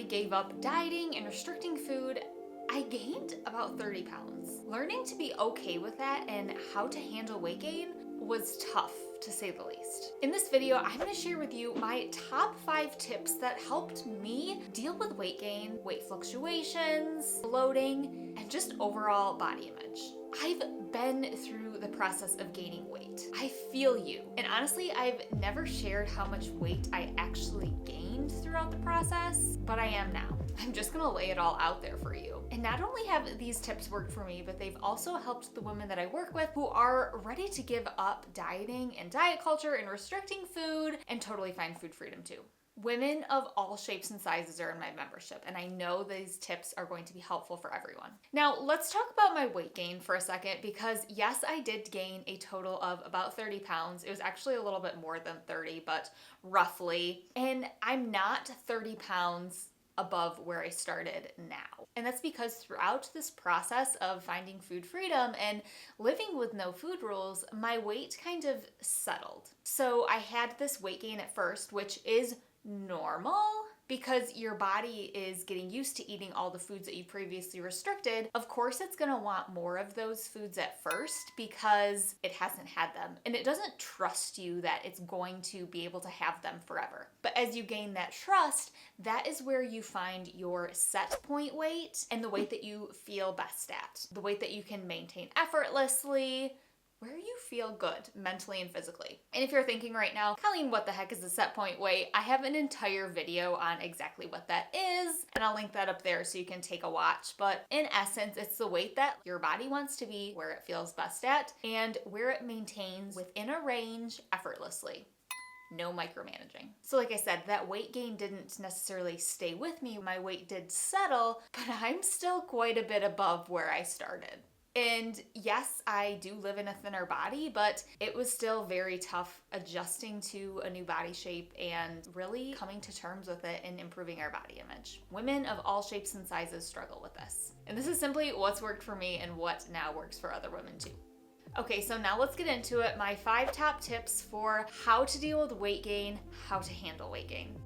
gave up dieting and restricting food, I gained about 30 pounds. Learning to be okay with that and how to handle weight gain was tough, to say the least. In this video, I'm going to share with you my top 5 tips that helped me deal with weight gain, weight fluctuations, bloating, and just overall body image. I've been through the process of gaining weight. I feel you. And honestly, I've never shared how much weight I actually gained throughout the process, but I am now. I'm just gonna lay it all out there for you. And not only have these tips worked for me, but they've also helped the women that I work with who are ready to give up dieting and diet culture and restricting food and totally find food freedom too. Women of all shapes and sizes are in my membership, and I know these tips are going to be helpful for everyone. Now, let's talk about my weight gain for a second, because yes, I did gain a total of about 30 pounds. It was actually a little bit more than 30, but roughly. And I'm not 30 pounds above where I started now. And that's because throughout this process of finding food freedom and living with no food rules, my weight kind of settled. So I had this weight gain at first, which is normal because your body is getting used to eating all the foods that you previously restricted. Of course, it's gonna want more of those foods at first because it hasn't had them, and it doesn't trust you that it's going to be able to have them forever. But as you gain that trust, that is where you find your set point weight and the weight that you feel best at, the weight that you can maintain effortlessly, where you feel good mentally and physically. And if you're thinking right now, Colleen, what the heck is a set point weight? I have an entire video on exactly what that is, and I'll link that up there so you can take a watch. But in essence, it's the weight that your body wants to be, where it feels best at, and where it maintains within a range effortlessly. No micromanaging. So like I said, that weight gain didn't necessarily stay with me. My weight did settle, but I'm still quite a bit above where I started. And yes, I do live in a thinner body, but it was still very tough adjusting to a new body shape and really coming to terms with it and improving our body image. Women of all shapes and sizes struggle with this. And this is simply what's worked for me and what now works for other women too. Okay, so now let's get into it. My 5 top tips for how to deal with weight gain, how to handle weight gain.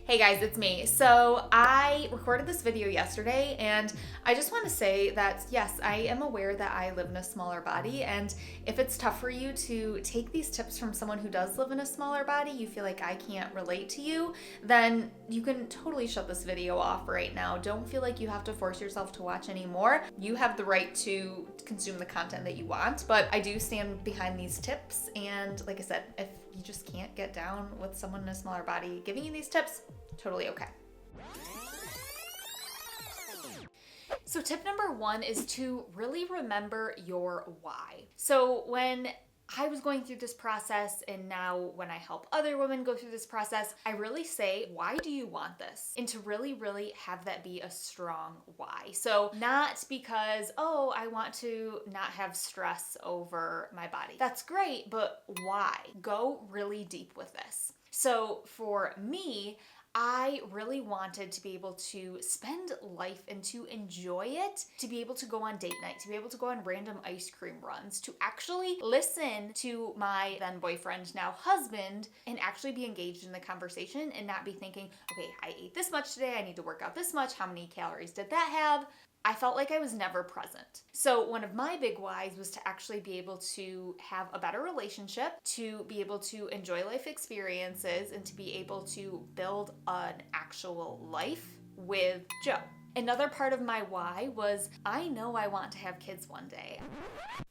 Hey guys, it's me. So I recorded this video yesterday, and I just want to say that yes, I am aware that I live in a smaller body, and if it's tough for you to take these tips from someone who does live in a smaller body, you feel like I can't relate to you, then you can totally shut this video off right now. Don't feel like you have to force yourself to watch anymore. You have the right to consume the content that you want, but I do stand behind these tips, and like I said, if you just can't get down with someone in a smaller body giving you these tips, totally okay. So tip number 1 is to really remember your why. So when I was going through this process, and now when I help other women go through this process, I really say, why do you want this? And to really, really have that be a strong why. So not because, oh, I want to not have stress over my body. That's great, but why? Go really deep with this. So for me, I really wanted to be able to spend life and to enjoy it, to be able to go on date night, to be able to go on random ice cream runs, to actually listen to my then boyfriend, now husband, and actually be engaged in the conversation and not be thinking, okay, I ate this much today, I need to work out this much, how many calories did that have? I felt like I was never present. So one of my big whys was to actually be able to have a better relationship, to be able to enjoy life experiences, and to be able to build an actual life with Joe. Another part of my why was, I know I want to have kids one day.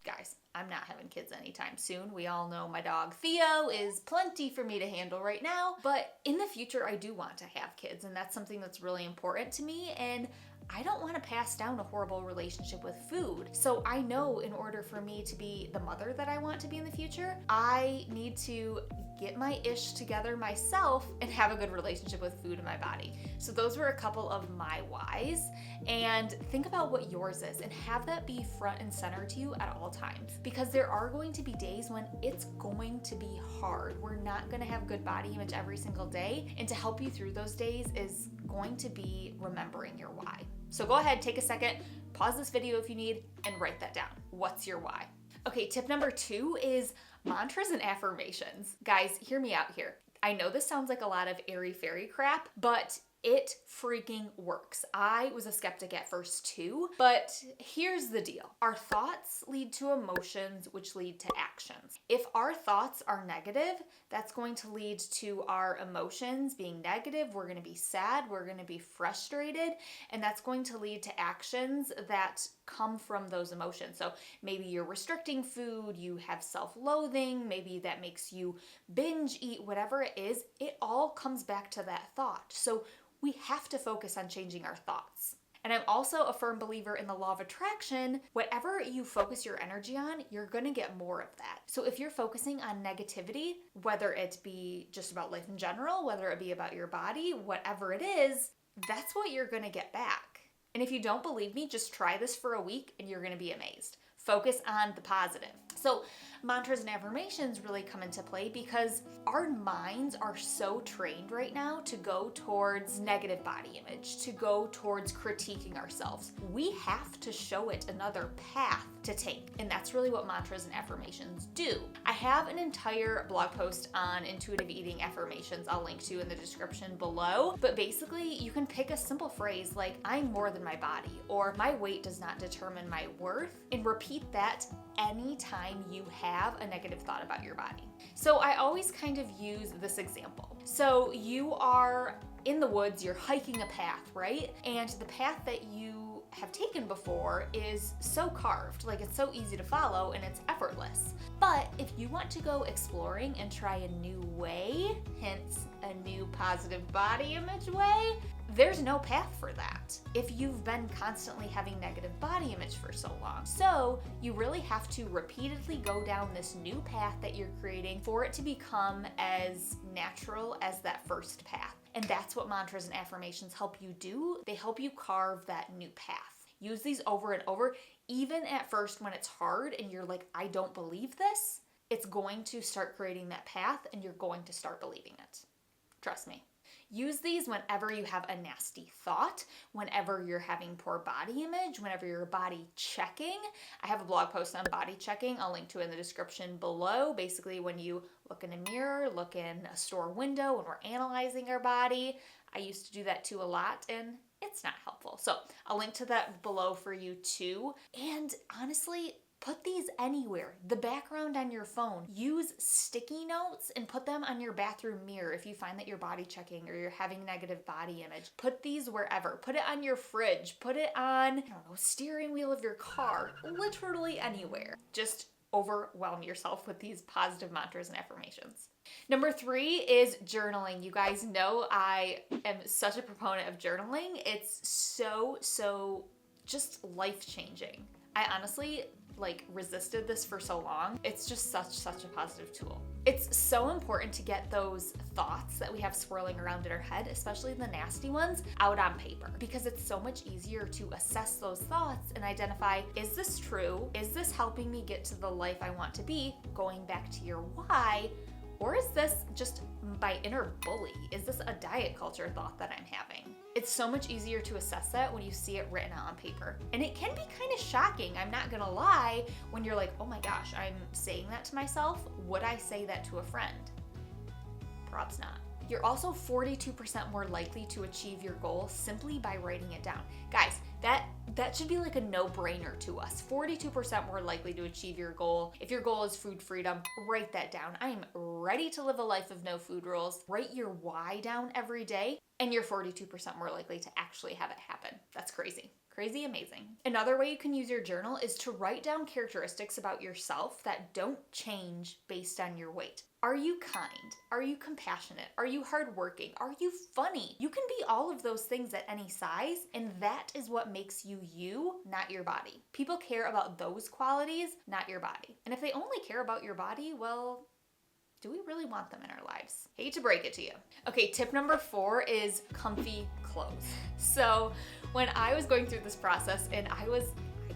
Guys, I'm not having kids anytime soon. We all know my dog Theo is plenty for me to handle right now, but in the future I do want to have kids, and that's something that's really important to me, and I don't want to pass down a horrible relationship with food. So I know in order for me to be the mother that I want to be in the future, I need to get my ish together myself and have a good relationship with food in my body. So those were a couple of my whys, and think about what yours is and have that be front and center to you at all times, because there are going to be days when it's going to be hard. We're not going to have good body image every single day, and to help you through those days is going to be remembering your why. So go ahead, take a second, pause this video if you need, and write that down. What's your why? Okay, tip number 2 is mantras and affirmations. Guys, hear me out here. I know this sounds like a lot of airy fairy crap, but it freaking works. I was a skeptic at first too, but here's the deal. Our thoughts lead to emotions, which lead to actions. If our thoughts are negative, that's going to lead to our emotions being negative. We're going to be sad, we're going to be frustrated, and that's going to lead to actions that come from those emotions. So maybe you're restricting food, you have self-loathing, maybe that makes you binge eat, whatever it is, it all comes back to that thought. So we have to focus on changing our thoughts. And I'm also a firm believer in the law of attraction. Whatever you focus your energy on, you're gonna get more of that. So if you're focusing on negativity, whether it be just about life in general, whether it be about your body, whatever it is, that's what you're gonna get back. And if you don't believe me, just try this for a week and you're gonna be amazed. Focus on the positive. So mantras and affirmations really come into play because our minds are so trained right now to go towards negative body image, to go towards critiquing ourselves. We have to show it another path to take. And that's really what mantras and affirmations do. I have an entire blog post on intuitive eating affirmations I'll link to in the description below. But basically, you can pick a simple phrase like, I'm more than my body, or my weight does not determine my worth, and repeat that anytime you have a negative thought about your body. So I always kind of use this example. So you are in the woods, you're hiking a path, right? And the path that you have taken before is so carved, like it's so easy to follow and it's effortless. But if you want to go exploring and try a new way, hence a new positive body image way, there's no path for that if you've been constantly having negative body image for so long. So you really have to repeatedly go down this new path that you're creating for it to become as natural as that first path. And that's what mantras and affirmations help you do. They help you carve that new path. Use these over and over, even at first when it's hard and you're like, I don't believe this, it's going to start creating that path and you're going to start believing it. Trust me. Use these whenever you have a nasty thought, whenever you're having poor body image, whenever you're body checking. I have a blog post on body checking. I'll link to it in the description below. Basically, when you look in a mirror, look in a store window, when we're analyzing our body. I used to do that too a lot, and it's not helpful. So I'll link to that below for you too. And honestly, put these anywhere. The background on your phone. Use sticky notes and put them on your bathroom mirror if you find that you're body checking or you're having negative body image. Put these wherever. Put it on your fridge. Put it on, I don't know, steering wheel of your car. Literally anywhere. Just overwhelm yourself with these positive mantras and affirmations. Number 3 is journaling. You guys know I am such a proponent of journaling. It's so just life-changing. I honestly resisted this for so long. It's just such a positive tool. It's so important to get those thoughts that we have swirling around in our head, especially the nasty ones, out on paper, because it's so much easier to assess those thoughts and identify, is this true? Is this helping me get to the life I want to be? Going back to your why. Or is this just my inner bully? Is this a diet culture thought that I'm having? It's so much easier to assess that when you see it written out on paper. And it can be kind of shocking, I'm not gonna lie, when you're like, oh my gosh, I'm saying that to myself. Would I say that to a friend? Perhaps not. You're also 42% more likely to achieve your goal simply by writing it down. Guys, that should be like a no-brainer to us. 42% more likely to achieve your goal. If your goal is food freedom, write that down. I am ready to live a life of no food rules. Write your why down every day, and you're 42% more likely to actually have it happen. That's crazy. Crazy amazing. Another way you can use your journal is to write down characteristics about yourself that don't change based on your weight. Are you kind? Are you compassionate? Are you hardworking? Are you funny? You can be all of those things at any size, and that is what makes you you, not your body. People care about those qualities, not your body. And if they only care about your body, well, do we really want them in our lives? Hate to break it to you. Okay, tip number 4 is comfy clothes. So when I was going through this process and I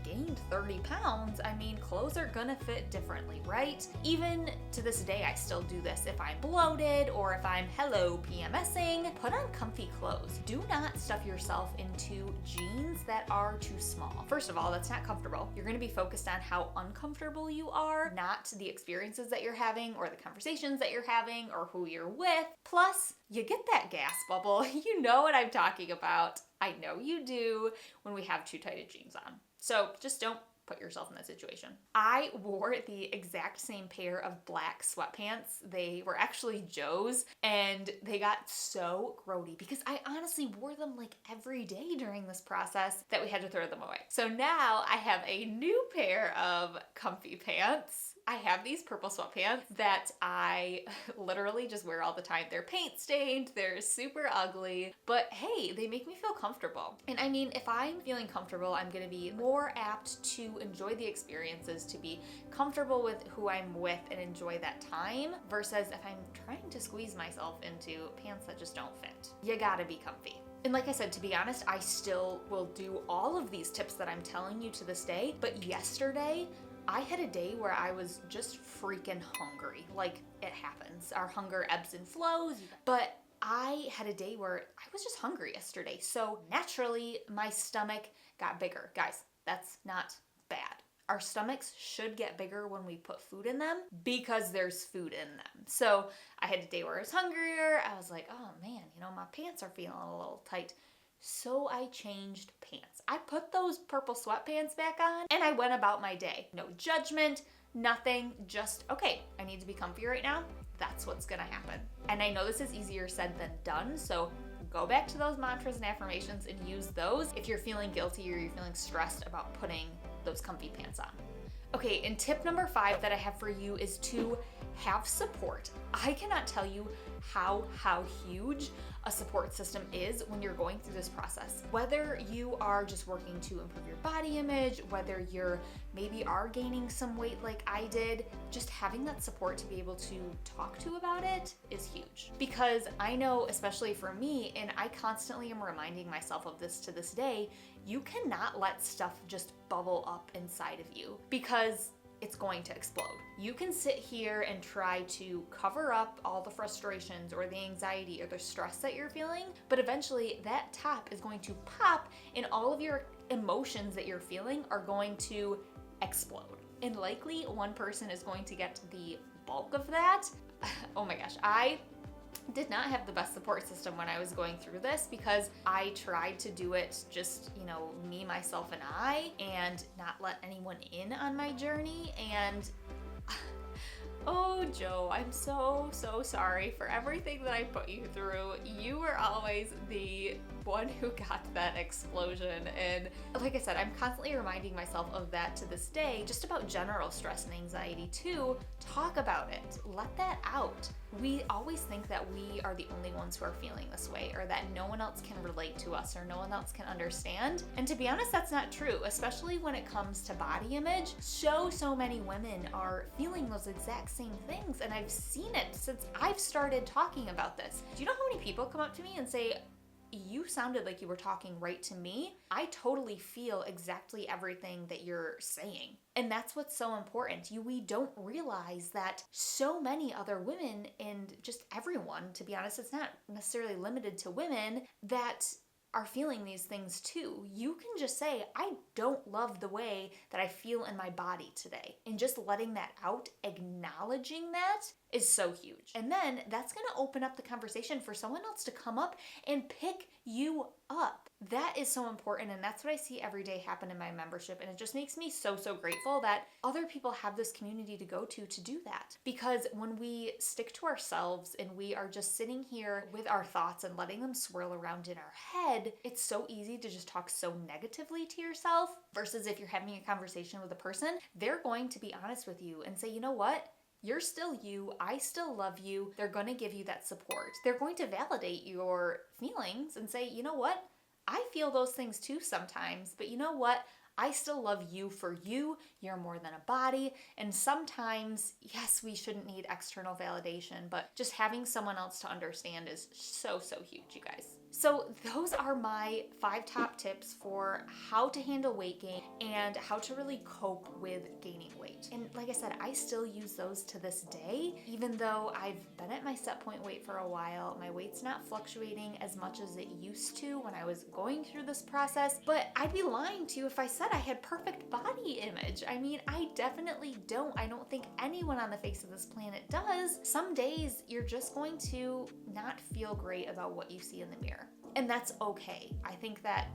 gained 30 pounds, I mean, clothes are gonna fit differently, right? Even to this day, I still do this. If I'm bloated or if I'm PMSing, put on comfy clothes. Do not stuff yourself into jeans that are too small. First of all, that's not comfortable. You're gonna be focused on how uncomfortable you are, not the experiences that you're having or the conversations that you're having or who you're with. Plus, you get that gas bubble. You know what I'm talking about. I know you do when we have too tight of jeans on. So just don't put yourself in that situation. I wore the exact same pair of black sweatpants. They were actually Joe's, and they got so grody because I honestly wore them like every day during this process that we had to throw them away. So now I have a new pair of comfy pants. I have these purple sweatpants that I literally just wear all the time. They're paint stained, they're super ugly, but hey, they make me feel comfortable. And I mean, if I'm feeling comfortable, I'm gonna be more apt to enjoy the experiences, to be comfortable with who I'm with and enjoy that time, versus if I'm trying to squeeze myself into pants that just don't fit. You gotta be comfy. And like I said, to be honest, I still will do all of these tips that I'm telling you to this day, but yesterday, I had a day where I was just freaking hungry. Like, it happens. Our hunger ebbs and flows. But I had a day where I was just hungry yesterday. So naturally, my stomach got bigger. Guys, that's not bad. Our stomachs should get bigger when we put food in them because there's food in them. So I had a day where I was hungrier. I was like, oh man, my pants are feeling a little tight. So I changed pants. I put those purple sweatpants back on and I went about my day. No judgment, nothing, just, okay, I need to be comfy right now. That's what's gonna happen. And I know this is easier said than done, so go back to those mantras and affirmations and use those if you're feeling guilty or you're feeling stressed about putting those comfy pants on. Okay, and tip number 5 that I have for you is to have support. I cannot tell you how huge a support system is when you're going through this process. Whether you are just working to improve your body image, whether you're maybe are gaining some weight like I did, just having that support to be able to talk to about it is huge. Because I know, especially for me, and I constantly am reminding myself of this to this day, you cannot let stuff just bubble up inside of you because it's going to explode. You can sit here and try to cover up all the frustrations or the anxiety or the stress that you're feeling, but eventually that top is going to pop and all of your emotions that you're feeling are going to explode. And likely one person is going to get the bulk of that. Oh my gosh, I did not have the best support system when I was going through this because I tried to do it just, me, myself, and I, and not let anyone in on my journey. And oh, Joe, I'm so sorry for everything that I put you through. You were always the one who got that explosion. And like I said, I'm constantly reminding myself of that to this day, just about general stress and anxiety too. Talk about it. Let that out. We always think that we are the only ones who are feeling this way, or that no one else can relate to us, or no one else can understand. And to be honest, that's not true, especially when it comes to body image. So many women are feeling those exact same things, and I've seen it since I've started talking about this. Do you know how many people come up to me and say, you sounded like you were talking right to me? I totally feel exactly everything that you're saying. And that's what's so important. We don't realize that so many other women, and just everyone, to be honest, it's not necessarily limited to women, that are feeling these things too. You can just say, I don't love the way that I feel in my body today. And just letting that out, acknowledging that, is so huge. And then that's gonna open up the conversation for someone else to come up and pick you up. That is so important, and that's what I see every day happen in my membership, and it just makes me so grateful that other people have this community to go to do that. Because when we stick to ourselves and we are just sitting here with our thoughts and letting them swirl around in our head, it's so easy to just talk so negatively to yourself, versus if you're having a conversation with a person, they're going to be honest with you and say, you know what? You're still you. I still love you. They're going to give you that support. They're going to validate your feelings and say, you know what? I feel those things too sometimes, but you know what? I still love you for you. You're more than a body. And sometimes, yes, we shouldn't need external validation, but just having someone else to understand is so huge, you guys. So those are my 5 top tips for how to handle weight gain and how to really cope with gaining weight. And like I said, I still use those to this day, even though I've been at my set point weight for a while. My weight's not fluctuating as much as it used to when I was going through this process, but I'd be lying to you if I said I had perfect body image. I mean, I definitely don't. I don't think anyone on the face of this planet does. Some days you're just going to not feel great about what you see in the mirror. And that's okay. I think that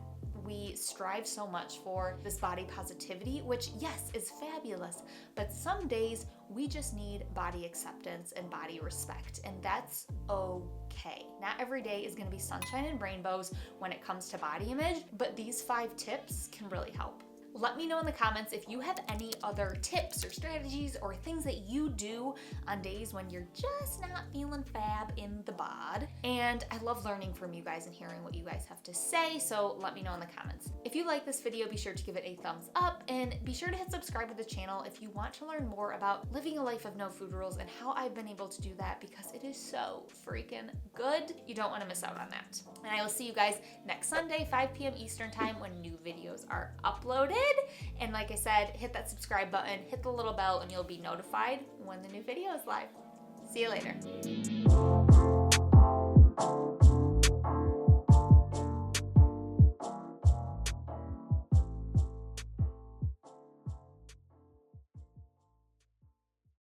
we strive so much for this body positivity, which yes, is fabulous, but some days we just need body acceptance and body respect, and that's okay. Not every day is gonna be sunshine and rainbows when it comes to body image, but these 5 tips can really help. Let me know in the comments if you have any other tips or strategies or things that you do on days when you're just not feeling fab in the bod. And I love learning from you guys and hearing what you guys have to say, so let me know in the comments. If you like this video, be sure to give it a thumbs up and be sure to hit subscribe to the channel if you want to learn more about living a life of no food rules and how I've been able to do that, because it is so freaking good. You don't want to miss out on that. And I will see you guys next Sunday, 5 p.m. Eastern time, when new videos are uploaded. And like I said, hit that subscribe button, hit the little bell, and you'll be notified when the new video is live. See you later.